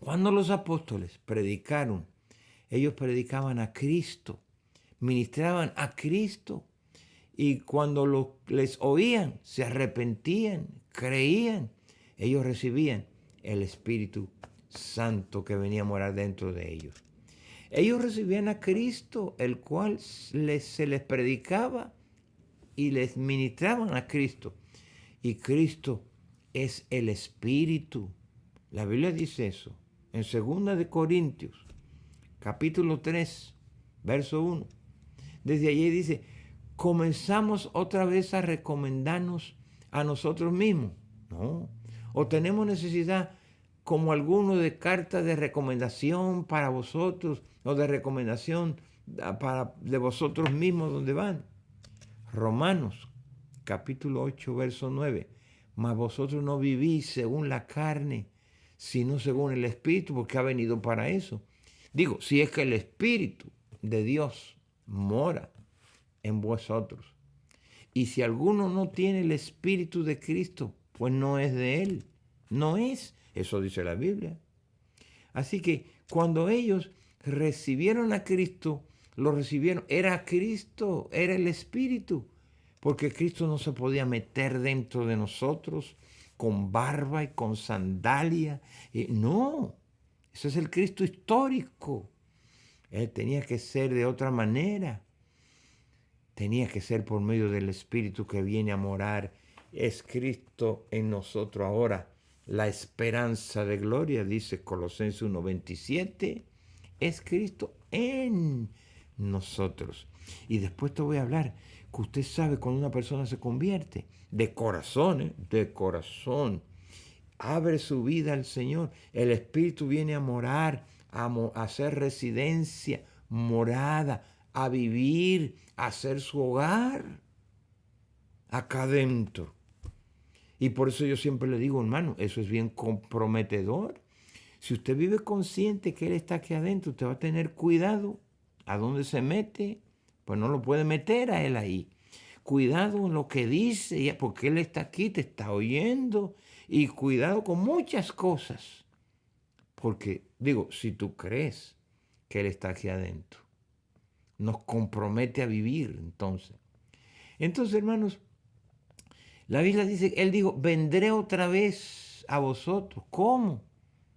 Cuando los apóstoles predicaron, ellos predicaban a Cristo, ministraban a Cristo. Y cuando les oían, se arrepentían, creían, ellos recibían el Espíritu Santo que venía a morar dentro de ellos. Ellos recibían a Cristo, el cual se les predicaba y les ministraban a Cristo. Y Cristo es el Espíritu. La Biblia dice eso. En 2 de Corintios, capítulo 3, verso 1. Desde allí dice, comenzamos otra vez a recomendarnos a nosotros mismos. No. O tenemos necesidad como alguno de cartas de recomendación para vosotros o de recomendación de vosotros mismos donde van. Romanos capítulo 8, verso 9. Mas vosotros no vivís según la carne, sino según el Espíritu, porque ha venido para eso. Digo, si es que el Espíritu de Dios mora en vosotros. Y si alguno no tiene el Espíritu de Cristo, pues no es de él. No es. Eso dice la Biblia. Así que cuando ellos recibieron a Cristo, lo recibieron. Era Cristo, era el Espíritu. Porque Cristo no se podía meter dentro de nosotros con barba y con sandalia. No, ese es el Cristo histórico. Él tenía que ser de otra manera. Tenía que ser por medio del Espíritu que viene a morar. Es Cristo en nosotros ahora. La esperanza de gloria, dice Colosenses 1:27, es Cristo en nosotros. Y después te voy a hablar que usted sabe cuando una persona se convierte, de corazón, de corazón, abre su vida al Señor, el Espíritu viene a morar, a hacer residencia, morada, a vivir, a hacer su hogar acá adentro. Y por eso yo siempre le digo, hermano, eso es bien comprometedor. Si usted vive consciente que Él está aquí adentro, usted va a tener cuidado a dónde se mete, pues no lo puede meter a Él ahí. Cuidado en lo que dice, porque Él está aquí, te está oyendo. Y cuidado con muchas cosas. Porque, digo, si tú crees que Él está aquí adentro, nos compromete a vivir entonces. Entonces, hermanos, la Biblia dice, Él dijo, vendré otra vez a vosotros. ¿Cómo?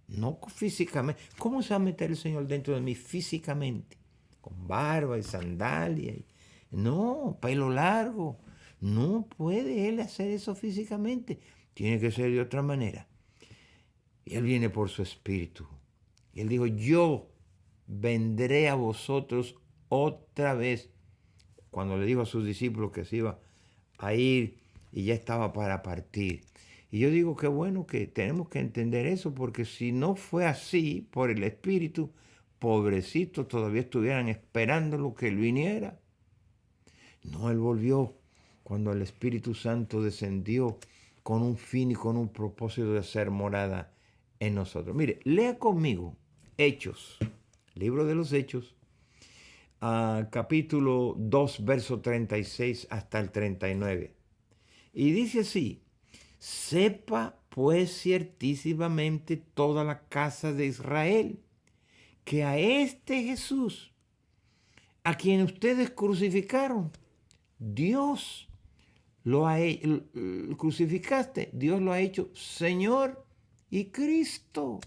No físicamente. ¿Cómo se va a meter el Señor dentro de mí físicamente? Con barba y sandalia. No, pelo largo. No puede Él hacer eso físicamente. Tiene que ser de otra manera. Y Él viene por su Espíritu. Y Él dijo, yo vendré a vosotros otra vez. Cuando le dijo a sus discípulos que se iba a ir y ya estaba para partir. Y yo digo que bueno que tenemos que entender eso, porque si no fue así por el Espíritu, pobrecitos todavía estuvieran esperando lo que Él viniera. No, Él volvió cuando el Espíritu Santo descendió con un fin y con un propósito de hacer morada en nosotros. Mire, lea conmigo Hechos, libro de los Hechos, capítulo 2, verso 36 hasta el 39. Y dice así, sepa pues ciertísimamente toda la casa de Israel, que a este Jesús, a quien ustedes crucificaron, Dios lo ha crucificaste, Dios lo ha hecho Señor y Cristo.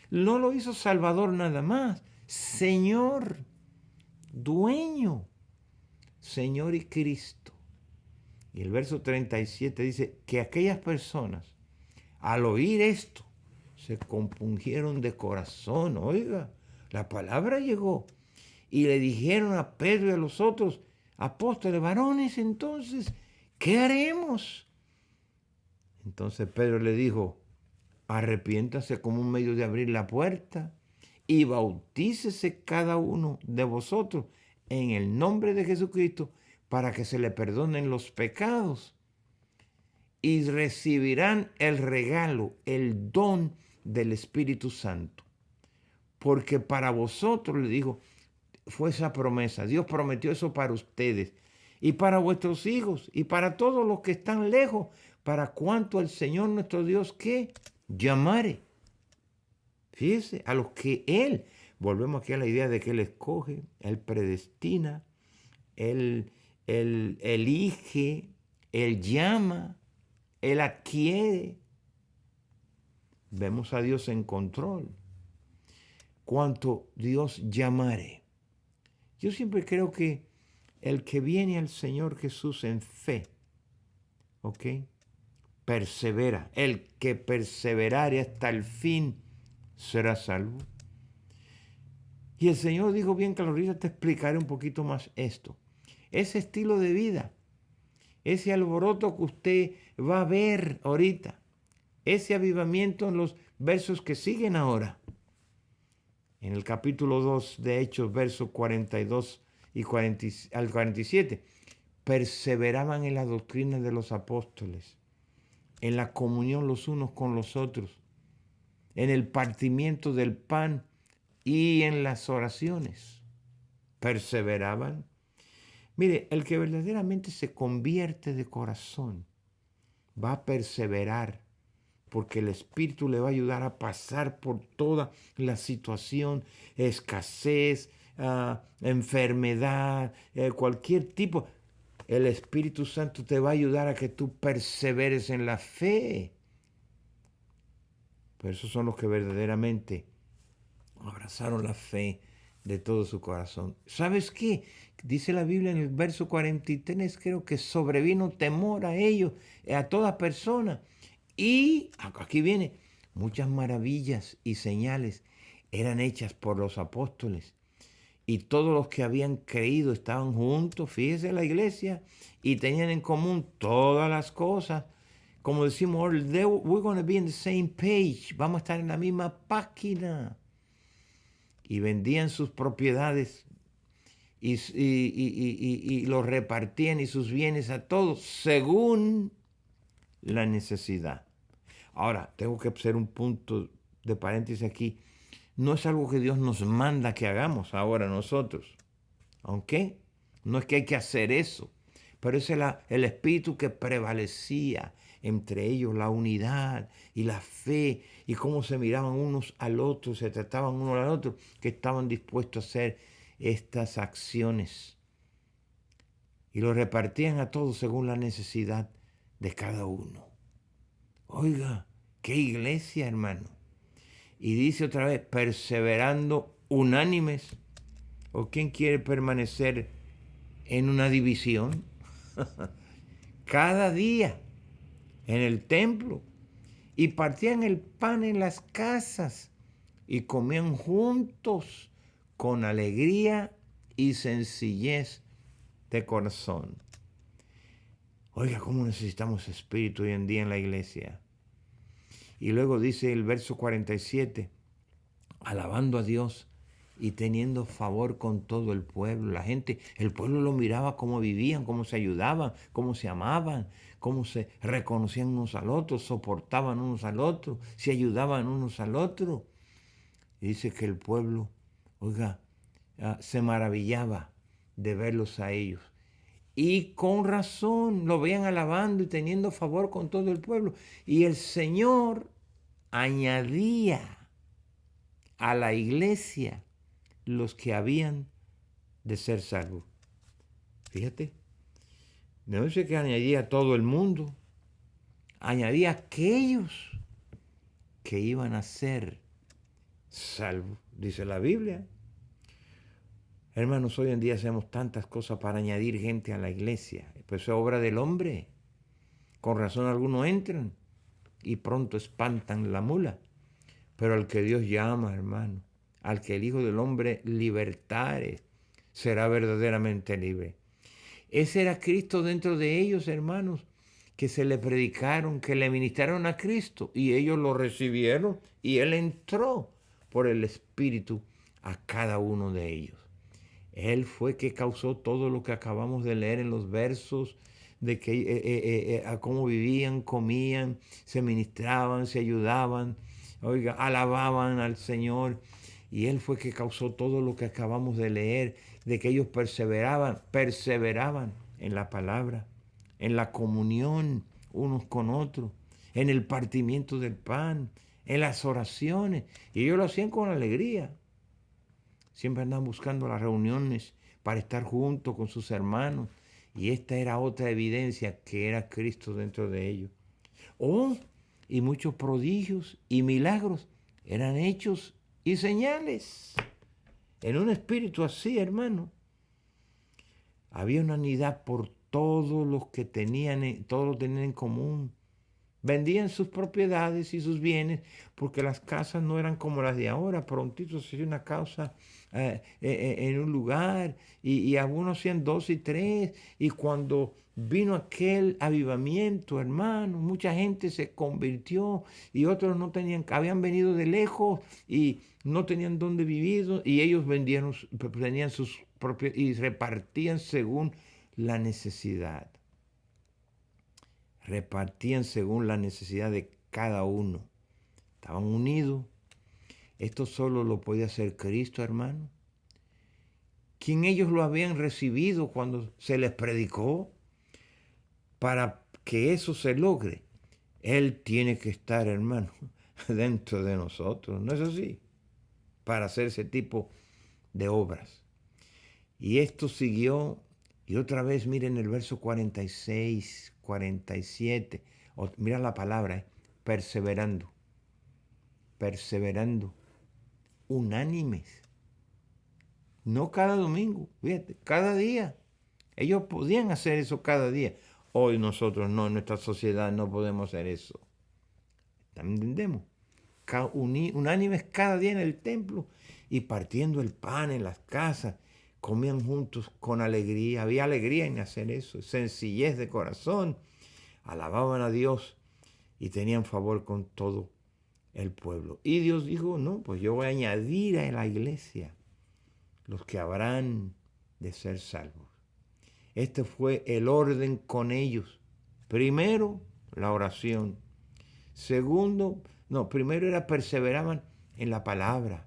No lo hizo Salvador nada más, Señor, dueño, Señor y Cristo. Y el verso 37 dice que aquellas personas, al oír esto, se compungieron de corazón. Oiga, la palabra llegó. Y le dijeron a Pedro y a los otros apóstoles, varones, entonces, ¿qué haremos? Entonces Pedro le dijo, arrepiéntase como un medio de abrir la puerta y bautícese cada uno de vosotros en el nombre de Jesucristo para que se le perdonen los pecados y recibirán el regalo, el don del Espíritu Santo. Porque para vosotros, le digo, fue esa promesa. Dios prometió eso para ustedes y para vuestros hijos y para todos los que están lejos, para cuanto el Señor nuestro Dios que llamare. Fíjese, a los que Él, volvemos aquí a la idea de que Él escoge, Él predestina, Él elige, Él llama, Él adquiere. Vemos a Dios en control. Cuanto Dios llamare. Yo siempre creo que el que viene al Señor Jesús en fe, ¿ok? Persevera. El que perseverare hasta el fin será salvo. Y el Señor dijo bien claro, ahorita te explicaré un poquito más esto. Ese estilo de vida, ese alboroto que usted va a ver ahorita, ese avivamiento en los versos que siguen ahora. En el capítulo 2 de Hechos, versos 42 al 47, perseveraban en la doctrina de los apóstoles, en la comunión los unos con los otros, en el partimiento del pan y en las oraciones. Perseveraban. Mire, el que verdaderamente se convierte de corazón va a perseverar, porque el Espíritu le va a ayudar a pasar por toda la situación, escasez, enfermedad, cualquier tipo. El Espíritu Santo te va a ayudar a que tú perseveres en la fe. Pero esos son los que verdaderamente abrazaron la fe de todo su corazón. ¿Sabes qué? Dice la Biblia en el verso 43, creo que sobrevino temor a ellos, a toda persona. Y aquí viene, muchas maravillas y señales eran hechas por los apóstoles. Y todos los que habían creído estaban juntos, fíjese en la iglesia, y tenían en común todas las cosas. Como decimos, we're going to be in the same page. Vamos a estar en la misma página. Y vendían sus propiedades y los repartían y sus bienes a todos según la necesidad. Ahora, tengo que hacer un punto de paréntesis aquí. No es algo que Dios nos manda que hagamos ahora nosotros. ¿Aunque? No es que hay que hacer eso, pero es el espíritu que prevalecía entre ellos, la unidad y la fe, y cómo se miraban unos al otro, se trataban uno al otro, que estaban dispuestos a hacer estas acciones. Y lo repartían a todos según la necesidad de cada uno. Oiga, qué iglesia, hermano. Y dice otra vez, perseverando unánimes. ¿O quién quiere permanecer en una división? Cada día en el templo. Y partían el pan en las casas y comían juntos con alegría y sencillez de corazón. Oiga, cómo necesitamos espíritu hoy en día en la iglesia. Y luego dice el verso 47, alabando a Dios y teniendo favor con todo el pueblo. La gente, el pueblo lo miraba cómo vivían, cómo se ayudaban, cómo se amaban, cómo se reconocían unos al otro, soportaban unos al otro, se ayudaban unos al otro. Y dice que el pueblo, oiga, se maravillaba de verlos a ellos. Y con razón lo veían alabando y teniendo favor con todo el pueblo. Y el Señor añadía a la iglesia los que habían de ser salvos. Fíjate, no sé que añadía a todo el mundo, añadía a aquellos que iban a ser salvos, dice la Biblia. Hermanos, hoy en día hacemos tantas cosas para añadir gente a la iglesia, pues es obra del hombre. Con razón algunos entran y pronto espantan la mula. Pero al que Dios llama, hermano, al que el Hijo del Hombre libertare, será verdaderamente libre. Ese era Cristo dentro de ellos, hermanos, que se le predicaron, que le ministraron a Cristo, y ellos lo recibieron, y Él entró por el Espíritu a cada uno de ellos. Él fue que causó todo lo que acabamos de leer en los versos, de que a cómo vivían, comían, se ministraban, se ayudaban, oiga, alababan al Señor. Y Él fue que causó todo lo que acabamos de leer, de que ellos perseveraban en la palabra, en la comunión unos con otros, en el partimiento del pan, en las oraciones. Y ellos lo hacían con alegría. Siempre andaban buscando las reuniones para estar juntos con sus hermanos. Y esta era otra evidencia que era Cristo dentro de ellos. Oh, y muchos prodigios y milagros eran hechos y señales. En un espíritu así, hermano, había una unidad por todos los que tenían, todos lo tenían en común. Vendían sus propiedades y sus bienes porque las casas no eran como las de ahora. Prontito se hacía una casa en un lugar y algunos hacían 2 y 3. Y cuando vino aquel avivamiento, hermano, mucha gente se convirtió y otros no tenían, habían venido de lejos y no tenían dónde vivir y ellos tenían sus propios y repartían según la necesidad. Repartían según la necesidad de cada uno. Estaban unidos. Esto solo lo podía hacer Cristo, hermano. Quien ellos lo habían recibido cuando se les predicó. Para que eso se logre, Él tiene que estar, hermano, dentro de nosotros. ¿No es así? Para hacer ese tipo de obras. Y esto siguió. Y otra vez, miren el verso 46, 47. Mira la palabra, perseverando. Perseverando. Unánimes. No cada domingo, fíjate, cada día. Ellos podían hacer eso cada día. Hoy nosotros no, en nuestra sociedad no podemos hacer eso. ¿Entendemos? Unánimes cada día en el templo y partiendo el pan en las casas. Comían juntos con alegría. Había alegría en hacer eso. Sencillez de corazón. Alababan a Dios y tenían favor con todo el pueblo. Y Dios dijo, no, pues yo voy a añadir a la iglesia los que habrán de ser salvos. Este fue el orden con ellos. Primero, la oración. Primero era perseveraban en la palabra,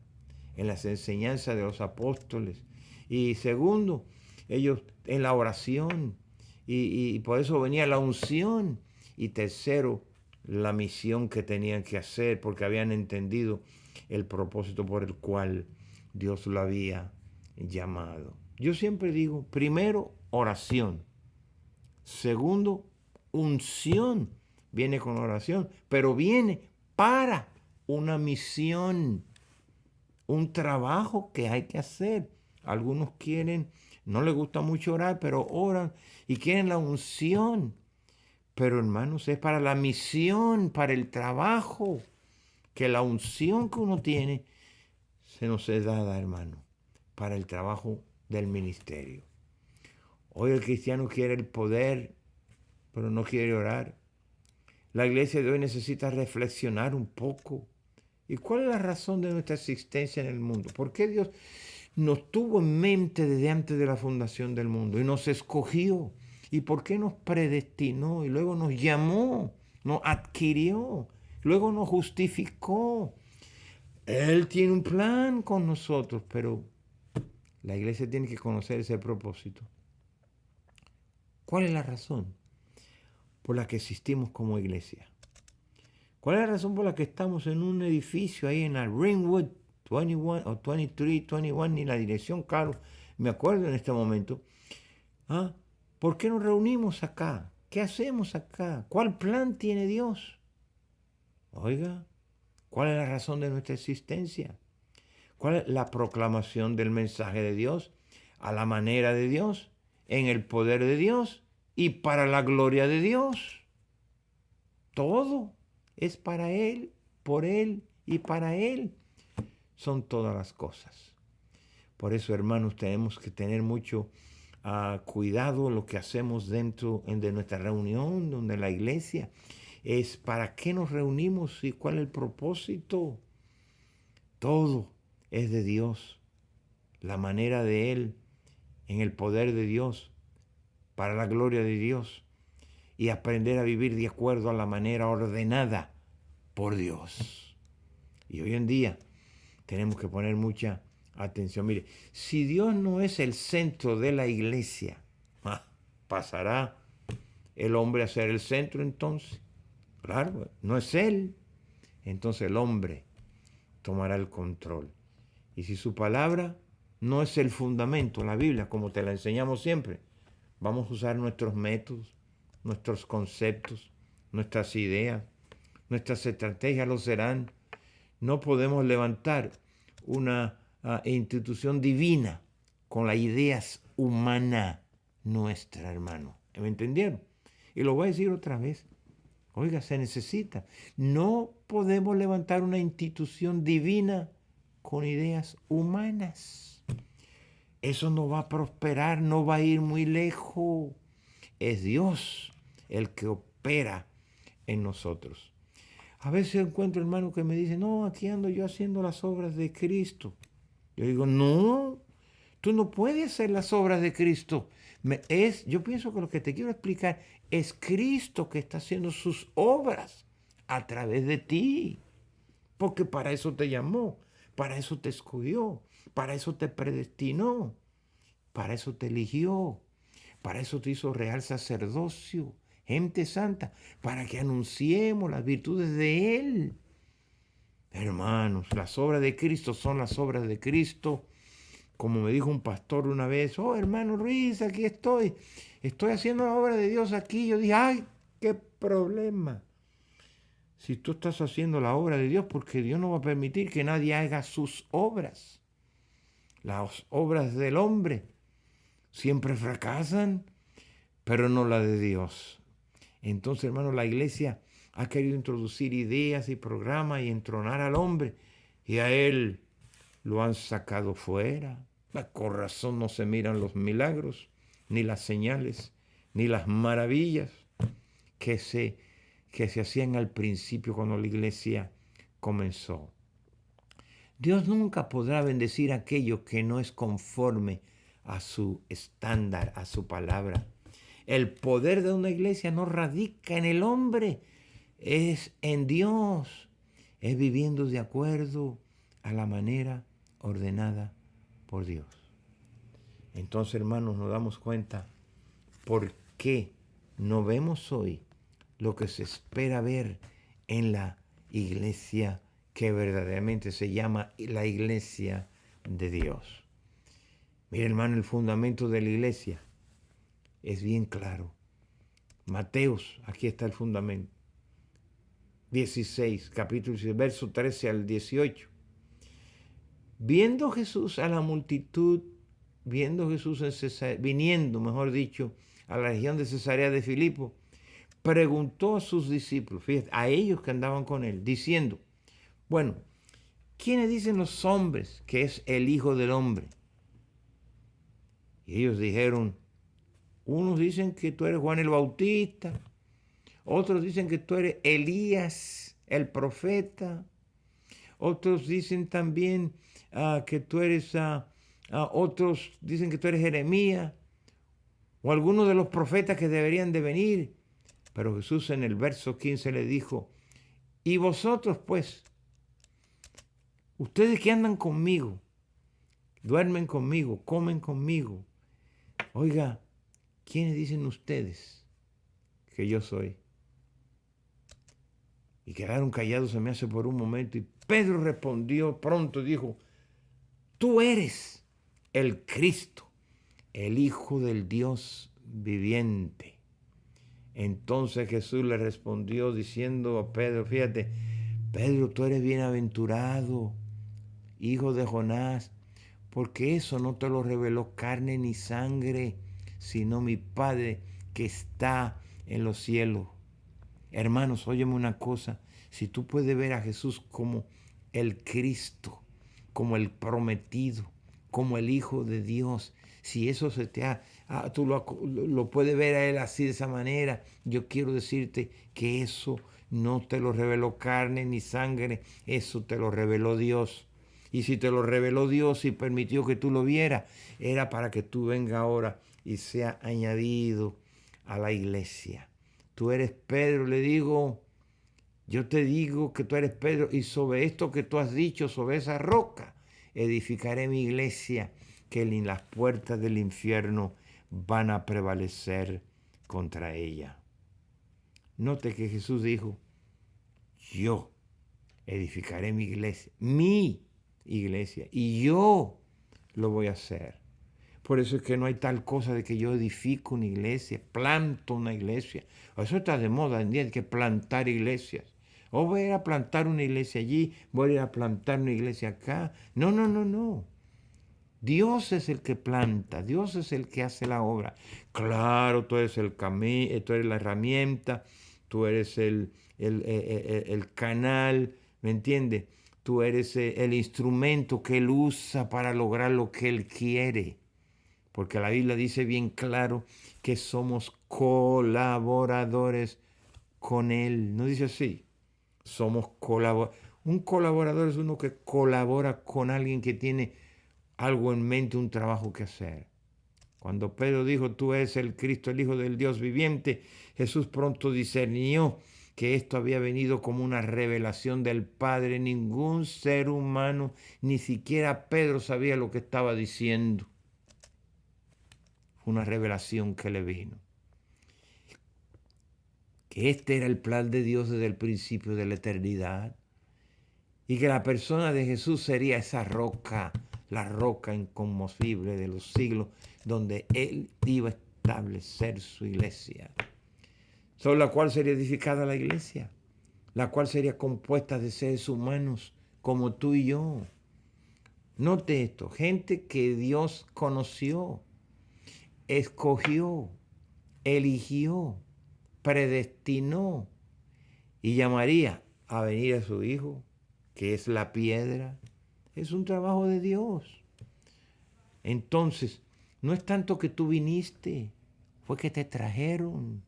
en las enseñanzas de los apóstoles. Y segundo, ellos en la oración. Y por eso venía la unción. Y tercero, la misión que tenían que hacer, porque habían entendido el propósito por el cual Dios lo había llamado. Yo siempre digo, primero, oración. Segundo, unción. Viene con oración, pero viene para una misión, un trabajo que hay que hacer. Algunos quieren, no les gusta mucho orar, pero oran y quieren la unción. Pero hermanos, es para la misión, para el trabajo, que la unción que uno tiene se nos es dada, hermano, para el trabajo del ministerio. Hoy el cristiano quiere el poder, pero no quiere orar. La iglesia de hoy necesita reflexionar un poco. ¿Y cuál es la razón de nuestra existencia en el mundo? ¿Por qué Dios nos tuvo en mente desde antes de la fundación del mundo y nos escogió? ¿Y por qué nos predestinó y luego nos llamó, nos adquirió, luego nos justificó? Él tiene un plan con nosotros, pero la iglesia tiene que conocer ese propósito. ¿Cuál es la razón por la que existimos como iglesia? ¿Cuál es la razón por la que estamos en un edificio ahí en la Ringwood 21 o 23, 21, ni la dirección, claro, me acuerdo en este momento? ¿Por qué nos reunimos acá? ¿Qué hacemos acá? ¿Cuál plan tiene Dios? Oiga, ¿cuál es la razón de nuestra existencia? ¿Cuál es la proclamación del mensaje de Dios a la manera de Dios, en el poder de Dios y para la gloria de Dios? Todo es para Él, por Él y para Él. Son todas las cosas. Por eso, hermanos, tenemos que tener mucho cuidado lo que hacemos dentro de nuestra reunión, donde la iglesia es para qué nos reunimos y cuál es el propósito. Todo es de Dios, la manera de Él, en el poder de Dios, para la gloria de Dios, y aprender a vivir de acuerdo a la manera ordenada por Dios. Y hoy en día tenemos que poner mucha atención. Mire, si Dios no es el centro de la iglesia, ¿pasará el hombre a ser el centro entonces? Claro, no es Él. entonces el hombre tomará el control. Y si su palabra no es el fundamento, la Biblia, como te la enseñamos siempre, vamos a usar nuestros métodos, nuestros conceptos, nuestras ideas, nuestras estrategias lo serán. No podemos levantar una institución divina con las ideas humanas nuestras, hermano. ¿Me entendieron? Y lo voy a decir otra vez. Oiga, se necesita. No podemos levantar una institución divina con ideas humanas. Eso no va a prosperar, no va a ir muy lejos. Es Dios el que opera en nosotros. A veces encuentro hermanos que me dicen, no, aquí ando yo haciendo las obras de Cristo. Yo digo, no, tú no puedes hacer las obras de Cristo. Yo pienso que lo que te quiero explicar es Cristo que está haciendo sus obras a través de ti. Porque para eso te llamó, para eso te escogió, para eso te predestinó, para eso te eligió, para eso te hizo real sacerdocio, gente santa, para que anunciemos las virtudes de Él. Hermanos, las obras de Cristo son las obras de Cristo. Como me dijo un pastor una vez, oh hermano Ruiz, aquí estoy haciendo la obra de Dios aquí. Yo dije, ay, qué problema. Si tú estás haciendo la obra de Dios, porque Dios no va a permitir que nadie haga sus obras. Las obras del hombre siempre fracasan, pero no la de Dios. Entonces, hermano, la iglesia ha querido introducir ideas y programas y entronar al hombre, y a él lo han sacado fuera. Con razón no se miran los milagros, ni las señales, ni las maravillas que se hacían al principio cuando la iglesia comenzó. Dios nunca podrá bendecir aquello que no es conforme a su estándar, a su palabra. El poder de una iglesia no radica en el hombre, es en Dios, es viviendo de acuerdo a la manera ordenada por Dios. Entonces, hermanos, nos damos cuenta por qué no vemos hoy lo que se espera ver en la iglesia que verdaderamente se llama la iglesia de Dios. Mira, hermano, el fundamento de la iglesia es bien claro. Mateos, aquí está el fundamento. 16, capítulo 16, verso 13 al 18. Viendo Jesús a la multitud, viniendo, mejor dicho, a la región de Cesarea de Filipo, preguntó a sus discípulos, fíjate, a ellos que andaban con él, diciendo, bueno, ¿quiénes dicen los hombres que es el Hijo del Hombre? Y ellos dijeron, unos dicen que tú eres Juan el Bautista, otros dicen que tú eres Elías, el profeta, otros dicen también que tú eres, otros dicen que tú eres Jeremías, o algunos de los profetas que deberían de venir. Pero Jesús en el verso 15 le dijo, y vosotros pues, ustedes que andan conmigo, duermen conmigo, comen conmigo, oiga, ¿quiénes dicen ustedes que yo soy? Y quedaron callados, se me hace por un momento, y Pedro respondió pronto y dijo, tú eres el Cristo, el Hijo del Dios viviente. Entonces Jesús le respondió diciendo a Pedro, fíjate, Pedro, tú eres bienaventurado, hijo de Jonás, porque eso no te lo reveló carne ni sangre, sino mi Padre que está en los cielos. Hermanos, óyeme una cosa, si tú puedes ver a Jesús como el Cristo, como el prometido, como el Hijo de Dios, si eso se te tú lo puedes ver a Él así de esa manera, yo quiero decirte que eso no te lo reveló carne ni sangre, eso te lo reveló Dios. Y si te lo reveló Dios y permitió que tú lo vieras, era para que tú vengas ahora y sea añadido a la iglesia. Tú eres Pedro, le digo, yo te digo que tú eres Pedro y sobre esto que tú has dicho, sobre esa roca, edificaré mi iglesia, que ni las puertas del infierno van a prevalecer contra ella. Note que Jesús dijo, yo edificaré mi iglesia, y yo lo voy a hacer. Por eso es que no hay tal cosa de que yo edifico una iglesia, planto una iglesia. Eso está de moda en día, hay que plantar iglesias. O voy a ir a plantar una iglesia allí, voy a ir a plantar una iglesia acá. No, no, no, no. Dios es el que planta, Dios es el que hace la obra. Claro, tú eres el camino, tú eres la herramienta, tú eres el canal, ¿me entiendes? Tú eres el instrumento que Él usa para lograr lo que Él quiere. Porque la Biblia dice bien claro que somos colaboradores con Él. ¿No dice así? Somos colaboradores. Un colaborador es uno que colabora con alguien que tiene algo en mente, un trabajo que hacer. Cuando Pedro dijo, tú eres el Cristo, el Hijo del Dios viviente, Jesús pronto discernió que esto había venido como una revelación del Padre. Ningún ser humano, ni siquiera Pedro sabía lo que estaba diciendo. Fue una revelación que le vino. Que este era el plan de Dios desde el principio de la eternidad. Y que la persona de Jesús sería esa roca, la roca inconmovible de los siglos, donde Él iba a establecer su iglesia. Sobre la cual sería edificada la iglesia, la cual sería compuesta de seres humanos como tú y yo. Note esto, gente que Dios conoció, escogió, eligió, predestinó y llamaría a venir a su Hijo, que es la piedra. Es un trabajo de Dios. Entonces, no es tanto que tú viniste, fue que te trajeron.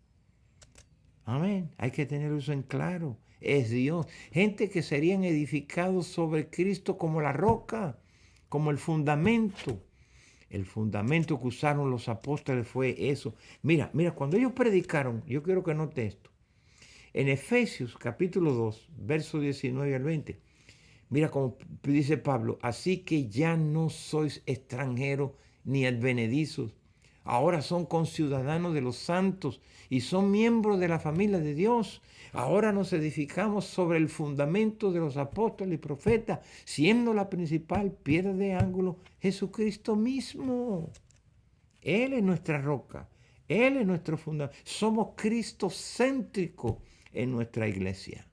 Amén. Hay que tener eso en claro. Es Dios. Gente que serían edificados sobre Cristo como la roca, como el fundamento. El fundamento que usaron los apóstoles fue eso. Mira, cuando ellos predicaron, yo quiero que note esto. En Efesios capítulo 2, versos 19 al 20, mira como dice Pablo, así que ya no sois extranjeros ni advenedizos, ahora son conciudadanos de los santos y son miembros de la familia de Dios. Ahora nos edificamos sobre el fundamento de los apóstoles y profetas, siendo la principal piedra de ángulo Jesucristo mismo. Él es nuestra roca, Él es nuestro fundamento. Somos cristocéntricos en nuestra iglesia.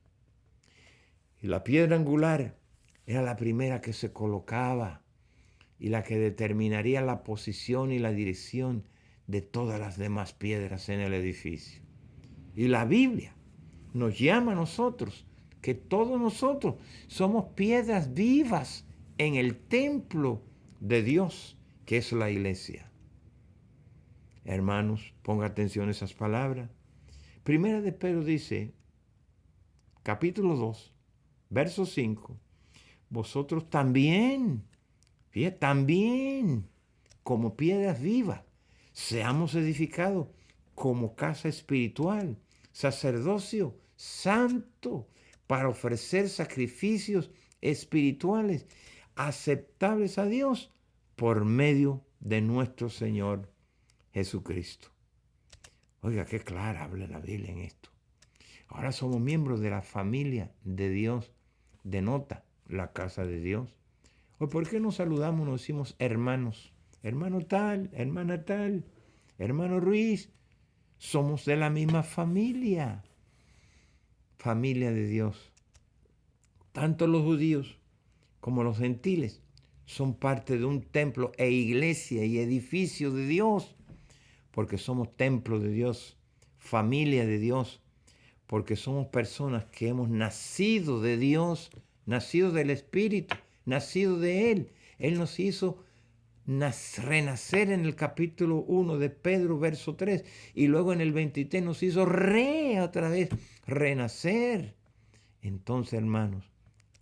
Y la piedra angular era la primera que se colocaba y la que determinaría la posición y la dirección de todas las demás piedras en el edificio. Y la Biblia nos llama a nosotros, que todos nosotros somos piedras vivas en el templo de Dios, que es la iglesia. Hermanos, ponga atención a esas palabras. Primera de Pedro dice, capítulo 2, verso 5, vosotros también, fíjate, también, como piedras vivas, seamos edificados como casa espiritual, sacerdocio santo, para ofrecer sacrificios espirituales aceptables a Dios por medio de nuestro Señor Jesucristo. Oiga, qué clara habla la Biblia en esto. Ahora somos miembros de la familia de Dios. Denota la casa de Dios. ¿O por qué nos saludamos, nos decimos hermanos? Hermano tal, hermana tal, hermano Ruiz. Somos de la misma familia. Familia de Dios. Tanto los judíos como los gentiles son parte de un templo e iglesia y edificio de Dios. Porque somos templo de Dios, familia de Dios, porque somos personas que hemos nacido de Dios, nacido del Espíritu, nacido de Él. Él nos hizo renacer en el capítulo 1 de Pedro, verso 3, y luego en el 23 nos hizo otra vez renacer. Entonces, hermanos,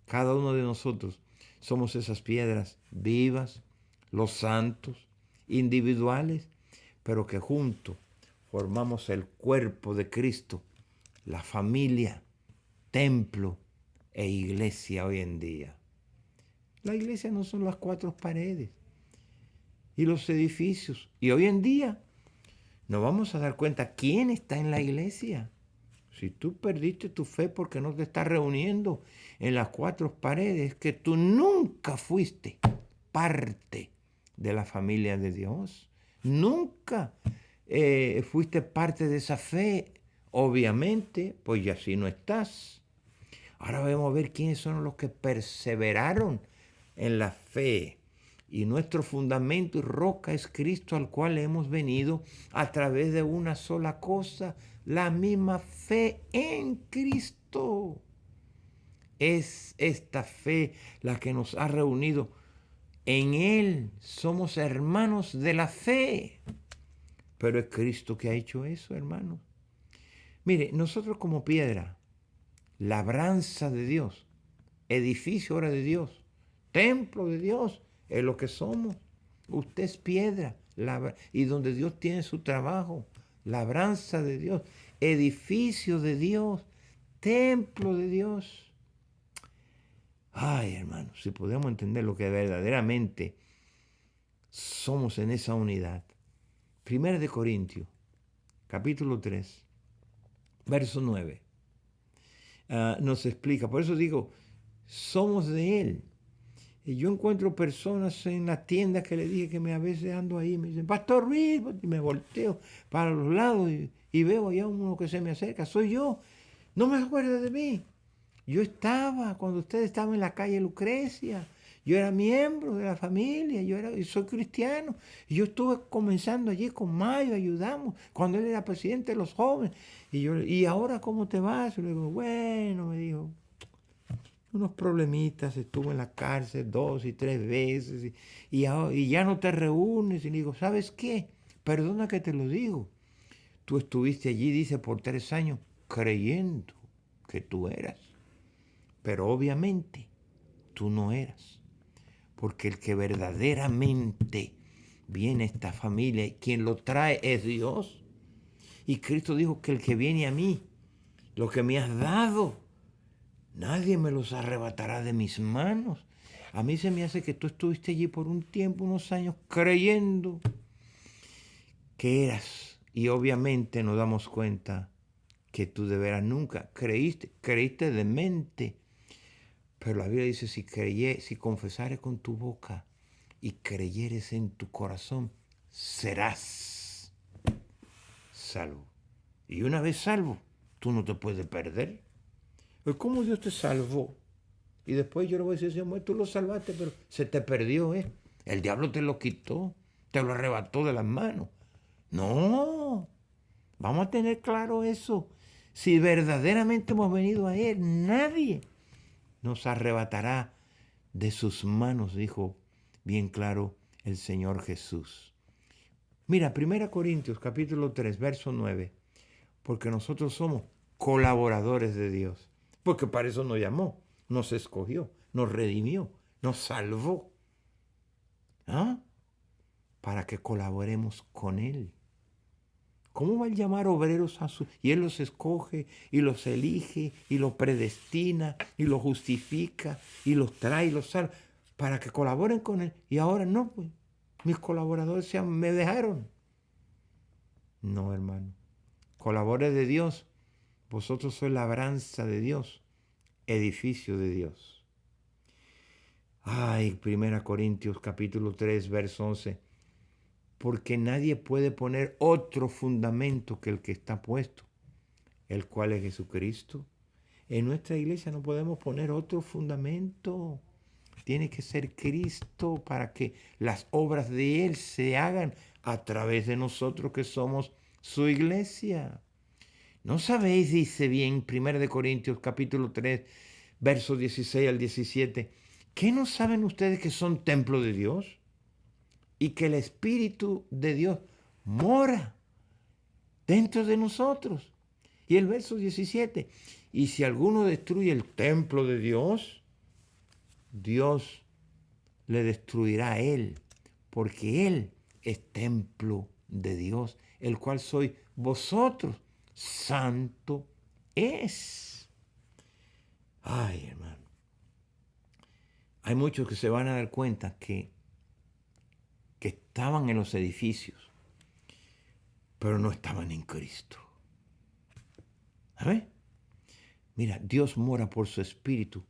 cada uno de nosotros somos esas piedras vivas, los santos, individuales, pero que juntos formamos el cuerpo de Cristo, la familia, templo e iglesia hoy en día. La iglesia no son las cuatro paredes y los edificios. Y hoy en día nos vamos a dar cuenta quién está en la iglesia. Si tú perdiste tu fe porque no te estás reuniendo en las cuatro paredes, que tú nunca fuiste parte de la familia de Dios. Nunca fuiste parte de esa fe. Obviamente, pues ya así no estás. Ahora vamos a ver quiénes son los que perseveraron en la fe. Y nuestro fundamento y roca es Cristo, al cual hemos venido a través de una sola cosa, la misma fe en Cristo. Es esta fe la que nos ha reunido. En Él somos hermanos de la fe. Pero es Cristo que ha hecho eso, hermanos. Mire, nosotros como piedra, labranza de Dios, edificio ahora de Dios, templo de Dios, es lo que somos. Usted es piedra, y donde Dios tiene su trabajo, labranza de Dios, edificio de Dios, templo de Dios. Ay, hermanos, si podemos entender lo que verdaderamente somos en esa unidad. 1 de Corintios, capítulo 3, verso 9, nos explica. Por eso digo, somos de Él. Y yo encuentro personas en la tienda que le dije que a veces ando ahí, me dicen, Pastor Ruiz, y me volteo para los lados y veo allá uno que se me acerca. Soy yo. No me acuerdo de mí. Yo estaba cuando usted estaba en la calle Lucrecia. Yo era miembro de la familia, y soy cristiano. Y yo estuve comenzando allí con Mayo, ayudamos, cuando él era presidente de los jóvenes. ¿Y ahora cómo te vas? Y le digo, bueno, me dijo, unos problemitas, estuve en la cárcel 2 y 3 veces y ya no te reúnes. Y le digo, ¿sabes qué? Perdona que te lo digo. Tú estuviste allí, dice, por 3 años, creyendo que tú eras. Pero obviamente tú no eras. Porque el que verdaderamente viene a esta familia, y quien lo trae es Dios. Y Cristo dijo que el que viene a mí, lo que me has dado, nadie me los arrebatará de mis manos. A mí se me hace que tú estuviste allí por un tiempo, unos años, creyendo que eras. Y obviamente nos damos cuenta que tú de veras nunca creíste de mente. Pero la Biblia dice, si confesares con tu boca y creyeres en tu corazón, serás salvo. Y una vez salvo, tú no te puedes perder. Pues ¿cómo Dios te salvó? Y después yo le voy a decir, Señor, tú lo salvaste, pero se te perdió, ¿eh? El diablo te lo quitó, te lo arrebató de las manos. No, vamos a tener claro eso. Si verdaderamente hemos venido a Él, nadie nos arrebatará de sus manos, dijo bien claro el Señor Jesús. Mira, 1 Corintios capítulo 3, verso 9, porque nosotros somos colaboradores de Dios, porque para eso nos llamó, nos escogió, nos redimió, nos salvó. ¿Ah? Para que colaboremos con Él. ¿Cómo va a llamar obreros a su... Y Él los escoge y los elige y los predestina y los justifica y los trae y los salva para que colaboren con Él. Y ahora no, pues, mis colaboradores me dejaron. No, hermano. Colaboradores de Dios. Vosotros sois labranza de Dios, edificio de Dios. Ay, 1 Corintios capítulo 3, verso 11. Porque nadie puede poner otro fundamento que el que está puesto, el cual es Jesucristo. En nuestra iglesia no podemos poner otro fundamento. Tiene que ser Cristo para que las obras de Él se hagan a través de nosotros que somos su iglesia. ¿No sabéis, dice bien 1 Corintios capítulo 3, versos 16 al 17, ¿qué no saben ustedes que son templo de Dios? Y que el Espíritu de Dios mora dentro de nosotros. Y el verso 17, y si alguno destruye el templo de Dios, Dios le destruirá a él, porque él es templo de Dios, el cual sois vosotros. Santo es. Ay, hermano. Hay muchos que se van a dar cuenta que estaban en los edificios, pero no estaban en Cristo. ¿Sabes? Mira, Dios mora por su espíritu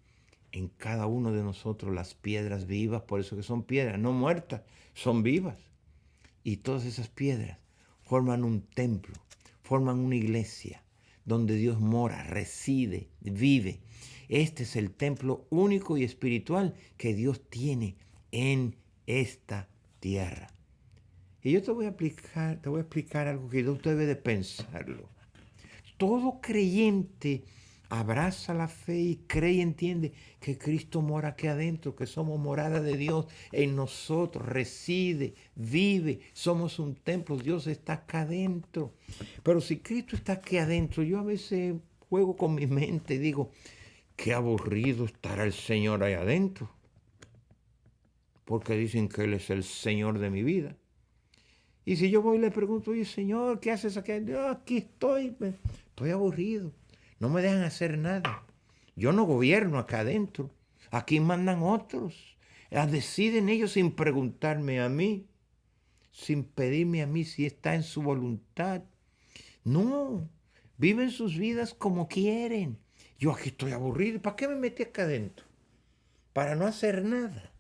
en cada uno de nosotros, las piedras vivas, por eso que son piedras, no muertas, son vivas. Y todas esas piedras forman un templo, forman una iglesia donde Dios mora, reside, vive. Este es el templo único y espiritual que Dios tiene en esta tierra. Y yo te voy a explicar algo que Dios debe de pensarlo. Todo creyente abraza la fe y cree y entiende que Cristo mora aquí adentro, que somos morada de Dios en nosotros, reside, vive, somos un templo, Dios está acá adentro. Pero si Cristo está aquí adentro, yo a veces juego con mi mente y digo, qué aburrido estará el Señor ahí adentro, porque dicen que Él es el Señor de mi vida. Y si yo voy y le pregunto, oye, Señor, ¿qué haces aquí? Yo aquí estoy aburrido. No me dejan hacer nada. Yo no gobierno acá adentro. Aquí mandan otros. Deciden ellos sin preguntarme a mí, sin pedirme a mí si está en su voluntad. No, viven sus vidas como quieren. Yo aquí estoy aburrido. ¿Para qué me metí acá adentro? Para no hacer nada.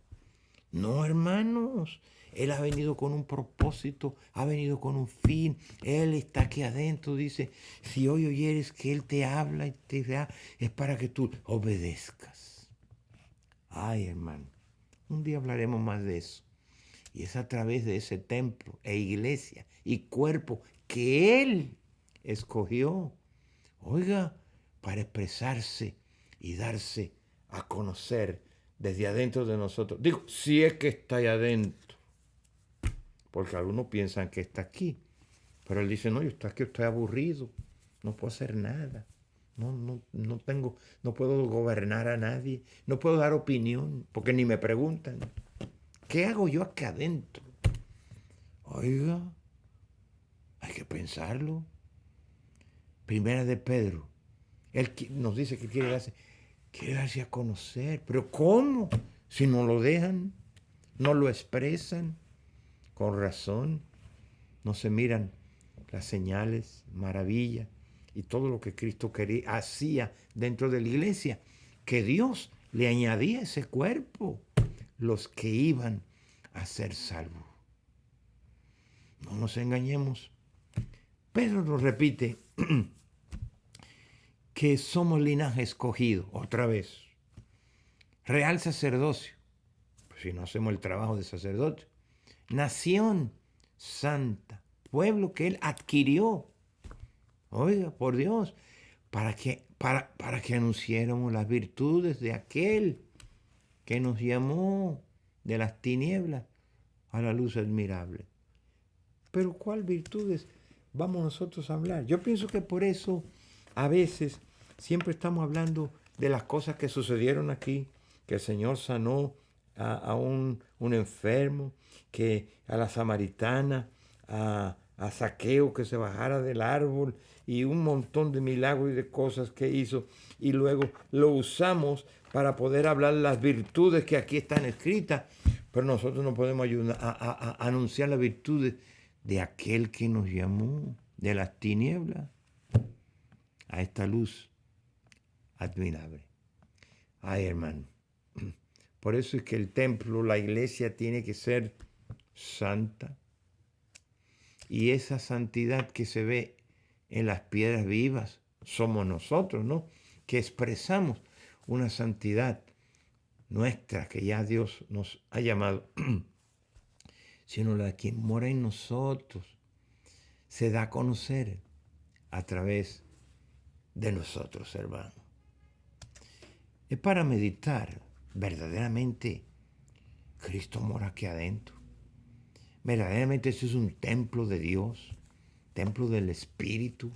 No, hermanos, Él ha venido con un propósito, ha venido con un fin. Él está aquí adentro, dice, si hoy oyeres que Él te habla y te da, es para que tú obedezcas. Ay, hermano, un día hablaremos más de eso. Y es a través de ese templo e iglesia y cuerpo que Él escogió, oiga, para expresarse y darse a conocer desde adentro de nosotros. Digo, si es que está ahí adentro. Porque algunos piensan que está aquí. Pero él dice, no, yo estoy aquí, estoy aburrido. No puedo hacer nada. No puedo gobernar a nadie. No puedo dar opinión, porque ni me preguntan. ¿Qué hago yo aquí adentro? Oiga, hay que pensarlo. Primera de Pedro. Él nos dice que quiere darse a conocer. ¿Pero cómo? Si no lo dejan, no lo expresan, con razón, no se miran las señales, maravillas y todo lo que Cristo hacía dentro de la iglesia, que Dios le añadía a ese cuerpo los que iban a ser salvos. No nos engañemos. Pedro nos repite que somos linaje escogido, otra vez. Real sacerdocio, pues si no hacemos el trabajo de sacerdote. Nación santa, pueblo que Él adquirió. Oiga, por Dios, para que anunciáramos las virtudes de aquel que nos llamó de las tinieblas a la luz admirable. Pero ¿cuál virtudes vamos nosotros a hablar? Yo pienso que por eso a veces siempre estamos hablando de las cosas que sucedieron aquí, que el Señor sanó a un enfermo, que a la samaritana, a Zaqueo que se bajara del árbol y un montón de milagros y de cosas que hizo. Y luego lo usamos para poder hablar las virtudes que aquí están escritas, pero nosotros no podemos ayudar a anunciar las virtudes de aquel que nos llamó de las tinieblas a esta luz admirable. Ay, hermano, por eso es que el templo, la iglesia tiene que ser santa. Y esa santidad que se ve en las piedras vivas somos nosotros, ¿no? Que expresamos una santidad nuestra que ya Dios nos ha llamado, sino la de quien mora en nosotros, se da a conocer a través de nosotros, hermano. Es para meditar, verdaderamente, Cristo mora aquí adentro. Verdaderamente eso es un templo de Dios, templo del Espíritu.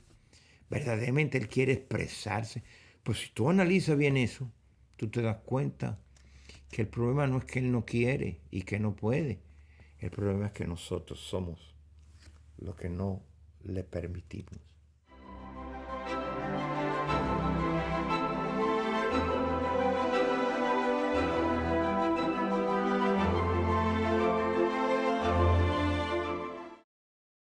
Verdaderamente Él quiere expresarse. Pues si tú analizas bien eso, tú te das cuenta que el problema no es que Él no quiere y que no puede. El problema es que nosotros somos los que no le permitimos.